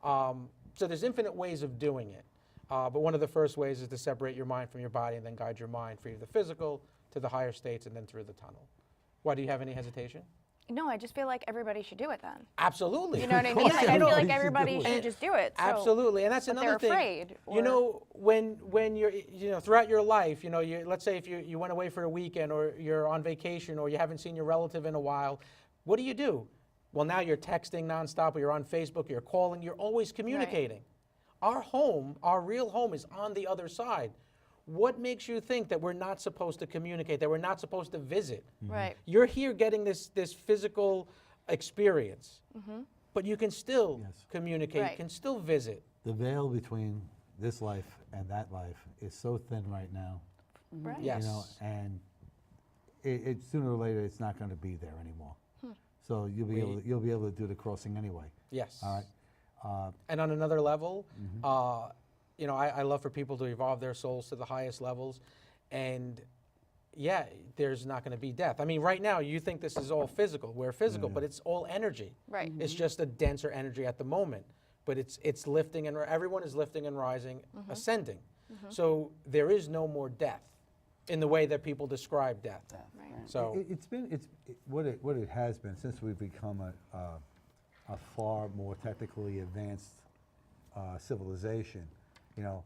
So there's infinite ways of doing it. But one of the first ways is to separate your mind from your body and then guide your mind through the physical to the higher states and then through the tunnel. Why, do you have any hesitation? No, I just feel like everybody should do it then. Absolutely. You know what I Of mean? course Like I feel everybody like should everybody do it. should just do it. So, Absolutely, and that's but another they're thing. afraid. You or- know, when you're, you know, throughout your life, you know, let's say if you went away for a weekend or you're on vacation or you haven't seen your relative in a while, what do? Well, now you're texting nonstop or you're on Facebook, you're calling, you're always communicating. Our home, our real home is on the other side. What makes you think that we're not supposed to communicate, that we're not supposed to visit? Right. You're here getting this physical experience, but you can still Yes. communicate, Right. you can still visit. The veil between this life and that life is so thin right now, Right. Yes. you know, and it sooner or later it's not going to be there anymore. So you'll be able to do the crossing anyway. Yes. All right. And on another level, you know, I love for people to evolve their souls to the highest levels. And yeah, there's not going to be death. I mean, right now, you think this is all physical. We're physical, but it's all energy. Right. It's just a denser energy at the moment. But it's lifting, and everyone is lifting and rising, ascending. So there is no more death in the way that people describe death. Right. So What it has been since we've become a far more technically advanced civilization, you know,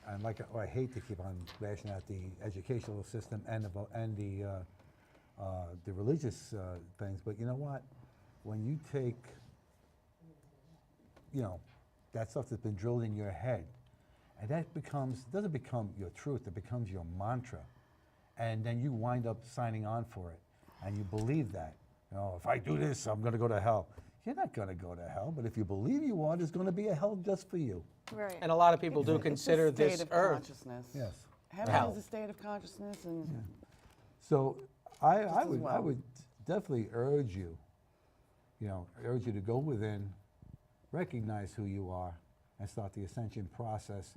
and I hate to keep on bashing out the educational system and the religious things, but you know what? When you take, you know, that stuff that's been drilled in your head, and that doesn't become your truth, it becomes your mantra. And then you wind up signing on for it, and you believe that. You know, if I do this, I'm going to go to hell. You're not going to go to hell, but if you believe you are, there's going to be a hell just for you. Right. and a lot of people do It's a consider state this of earth. consciousness. Yes. Heaven Hell. is a state of consciousness, and So I as would well. definitely urge you to go within, recognize who you are, and start the ascension process.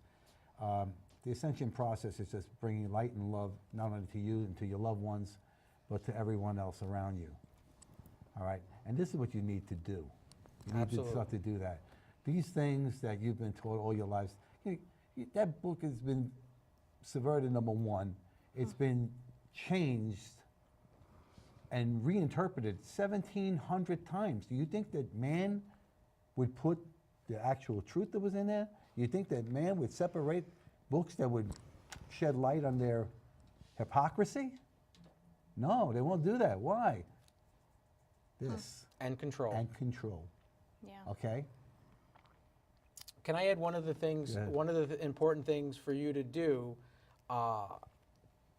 The ascension process is just bringing light and love not only to you and to your loved ones, but to everyone else around you. All right, and this is what you need to do. You need Absolutely. to start to do that. These things that you've been taught all your lives. That book has been subverted. Number one, it's been changed and reinterpreted 1,700 times. Do you think that man would put the actual truth that was in there? You think that man would separate books that would shed light on their hypocrisy? No, they won't do that. Why? This And control. and control. Yeah. Okay? Can I add one of the things, Go ahead. one of the important things for you to do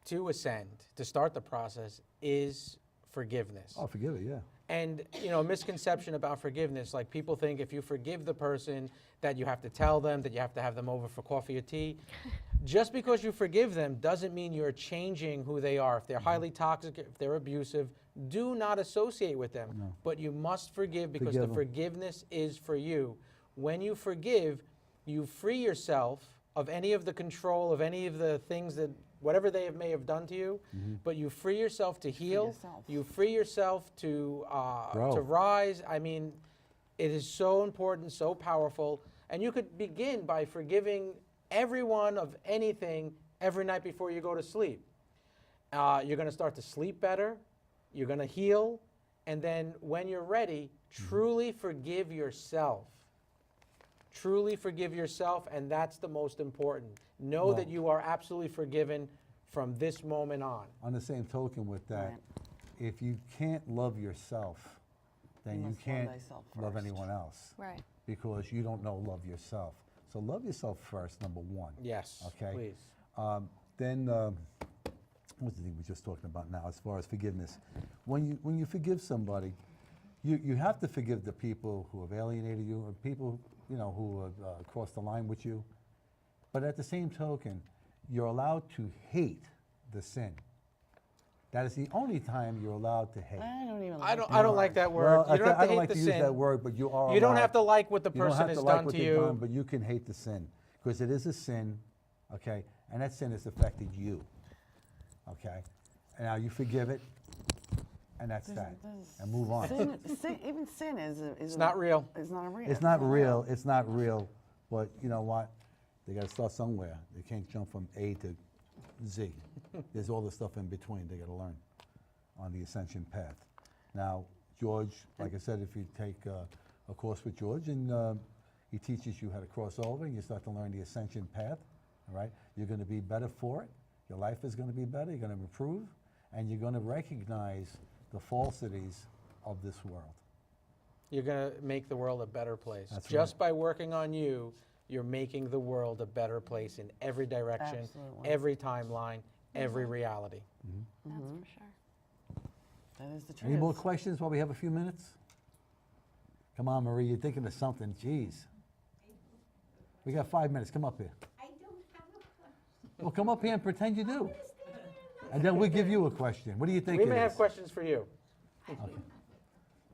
to ascend, to start the process, is forgiveness. Oh, forgive it, yeah. And, you know, a misconception about forgiveness, like people think if you forgive the person that you have to tell them, that you have to have them over for coffee or tea. Just because you forgive them doesn't mean you're changing who they are. If they're highly toxic, if they're abusive, do not associate with them. No. But you must forgive because Forgive the 'em. forgiveness is for you. When you forgive, you free yourself of any of the control, of any of the things that, whatever they may have done to you, but you free yourself to heal. yourself. You free yourself to Grow. rise. I mean, it is so important, so powerful. And you could begin by forgiving everyone of anything every night before you go to sleep. You're going to start to sleep better. You're going to heal. And then when you're ready, truly forgive yourself. Truly forgive yourself, and that's the most important. Know that Well- you are absolutely forgiven from this moment on. On the same token with that, Right. if you can't love yourself, then You you must love can't thyself love first. anyone else. Right. Because you don't know love yourself. So love yourself first, number one. Yes, Okay. please. Then, what's the thing we were just talking about now as far as forgiveness? When you forgive somebody, you have to forgive the people who have alienated you or people who have crossed the line with you. But at the same token, you're allowed to hate the sin. That is the only time you're allowed to hate. I don't even. I don't like that word. Well, You don't have I to don't hate like the to use sin. that word, but you are You don't allowed. have to like what the You don't person have has to like done what to they've done, you. but you can hate the sin because it is a sin, okay? And that sin has affected you, okay? And now you forgive it, and that's that. And move on. Even sin is. It's not real. It's not real. It's not real. It's not real. But you know what? They got to start somewhere. They can't jump from A to Z. There's all the stuff in between they got to learn on the Ascension Path. Now, George, like I said, if you take a course with George and he teaches you how to cross over and you start to learn the Ascension Path, all right, you're going to be better for it. Your life is going to be better. You're going to improve, and you're going to recognize the falsities of this world. You're going to make the world a better place. That's Just by working on you, you're making the world a better place in every direction, Absolutely. every timeline, every reality. That's for sure. That is the truth. Any more questions while we have a few minutes? Come on, Marie, you're thinking of something. Jeez. We got 5 minutes. Come up here. I don't have a question. Well, come up here and pretend you do. And then we'll give you a question. What do you think We it may have is? questions for you.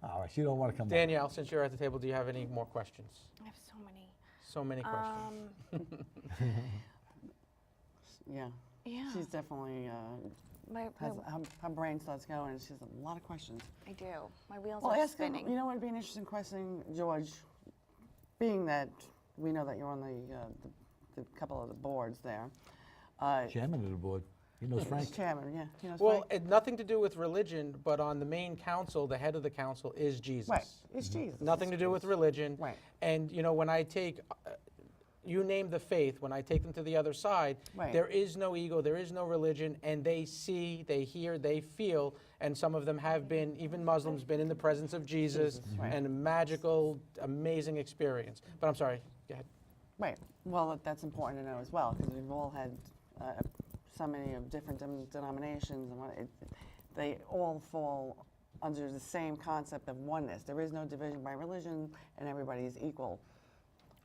All right, she don't want to come up. Danielle, since you're at the table, do you have any more questions? I have so many. So many questions. Yeah. Yeah. She's definitely, her brain starts going, and she has a lot of questions. I do. My wheels Well, are ask him, spinning. you know what would be an interesting question, George, being that we know that you're on the couple of the boards there. Chairman of the board. He knows Frank. Chairman, yeah. He knows Well, Frank? nothing to do with religion, but on the main council, the head of the council is Jesus. Right, it's Jesus. Nothing to do with religion. Right. And, you know, when I take, you name the faith, when I take them to the other side, Right. there is no ego, there is no religion, and they see, they hear, they feel, and some of them have been, even Muslims, been in the presence of Jesus, right. and a magical, amazing experience. But I'm sorry, go ahead. Right. Well, that's important to know as well, because we've all had so many of different denominations, and they all fall under the same concept of oneness. There is no division by religion, and everybody is equal.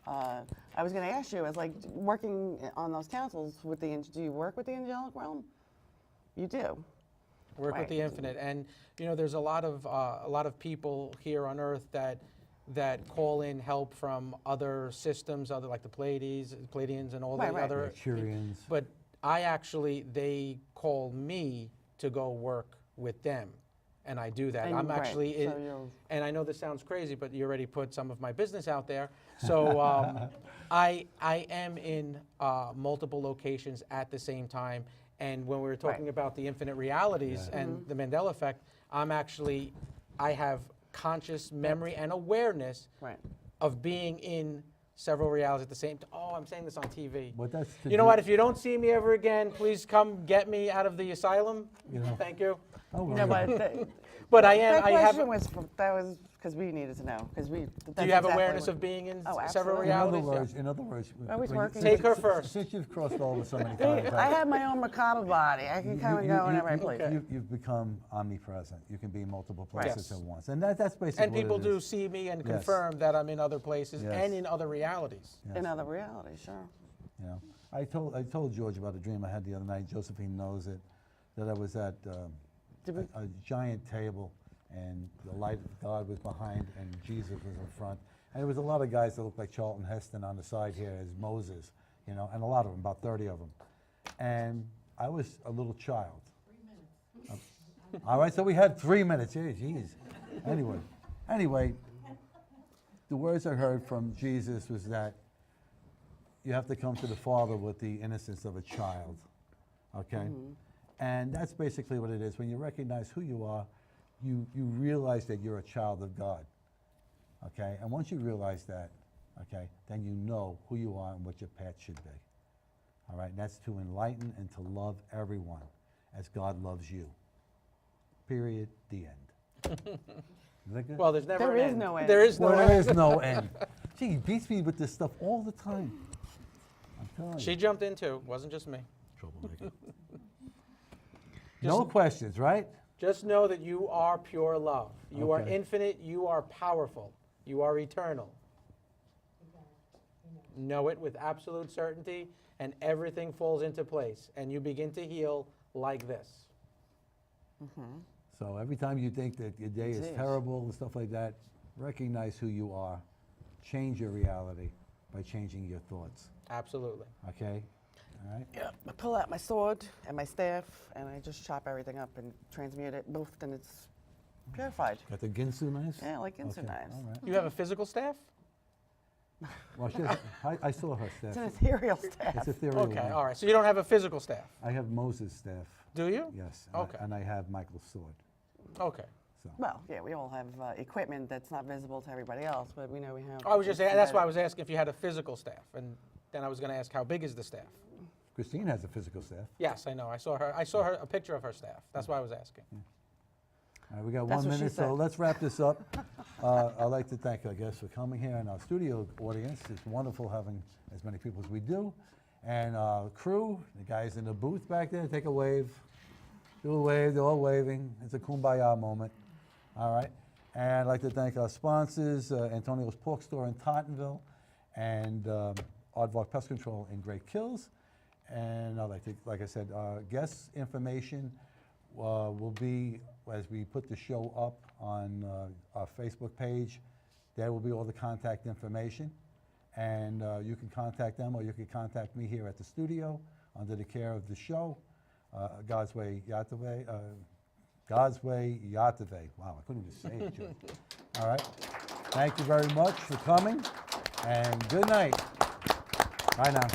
I was going to ask you, as like working on those councils with do you work with the angelic realm? You do. Work Right. with the infinite, and you know, there's a lot of people here on Earth that call in help from other systems, other like the Pleiadians, and all Right, the right. other. Churians. But they call me to go work with them, and I do that. And I'm right, actually in, so you're- and I know this sounds crazy, but you already put some of my business out there. So I am in multiple locations at the same time. And when we were talking Right. about the infinite realities Yeah. and the Mandela Effect, I have conscious memory and awareness Right. of being in several realities at the same time. Oh, I'm saying this on TV. What that's to You know do- what? If you don't see me ever again, please come get me out of the asylum. You know. Thank you. Oh, well, No, yeah. but But I am. that I have. question was because we needed to know, because we. Do you have awareness of being in Oh, several absolutely. realities? Yeah. In other words, Always when you- working. Take her since- first. Since you've crossed over so many times, I have my own macabre body. I can come and go whenever I please. You've become omnipresent. You can be in multiple places Yes. at once, and that's basically. And people what it do is. see me and Yes. confirm that I'm in other places Yes. and in other realities. Yes. In other realities, sure. You know, I told George about a dream I had the other night. Josephine knows it. That I was at Did we- a giant table, and the light of God was behind, and Jesus was in front. And there was a lot of guys that looked like Charlton Heston on the side here as Moses, you know, and a lot of them, about 30 of them. And I was a little child. 3 minutes. All right, so we had 3 minutes. Yeah, geez. Anyway, the words I heard from Jesus was that you have to come to the Father with the innocence of a child, okay? And that's basically what it is. When you recognize who you are, you realize that you're a child of God, okay? And once you realize that, okay, then you know who you are and what your path should be, all right? And that's to enlighten and to love everyone as God loves you, period, the end. Is that good? Well, there's never There an is end. no end. There is no Well, end. there is no end. Gee, he beats me with this stuff all the time. I'm telling She you. jumped in too. Wasn't just me. Troublemaker. No questions, right? Just know that you are pure love. You are Okay. infinite. You are powerful. You are eternal. Know it with absolute certainty, and everything falls into place, and you begin to heal like this. So every time you think that your day is Jeez. terrible and stuff like that, recognize who you are. Change your reality by changing your thoughts, Absolutely. okay? All right? Yeah, I pull out my sword and my staff, and I just chop everything up and transmute it, boofed, and it's purified. Got the Ginsu knives? Yeah, like Ginsu Okay, knives. all right. You have a physical staff? Well, she has, I saw her It's an staff. ethereal staff. It's ethereal. Okay, one. all right. So you don't have a physical staff, I have Moses' staff, do you? yes. Okay. And I have Michael's sword. Okay. So. Well, yeah, we all have equipment that's not visible to everybody else, but we know we have. I was just, that's why I embedded. was asking if you had a physical staff, and then I was going to ask how big is the staff? Christine has a physical staff. Yes, I know. I saw her a picture of her staff. That's why I was asking. All right, we got That's 1 what she minute, so said. let's wrap this up. I'd like to thank our guests for coming here and our studio audience. It's wonderful having as many people as we do. And our crew, the guys in the booth back there, take a wave. Do a wave, they're all waving. It's a kumbaya moment. All right. And I'd like to thank our sponsors, Antonio's Pork Store in Tottenville and Aardvark Pest Control in Great Kills. And I'd like to, like I said, guest information will be, as we put the show up on our Facebook page, there will be all the contact information. And you can contact them or you can contact me here at the studio under the care of the show, God's Way YTVY. God's Way YTVY. Wow, I couldn't even say it, Joe. All right. Thank you very much for coming, and good night. Bye now.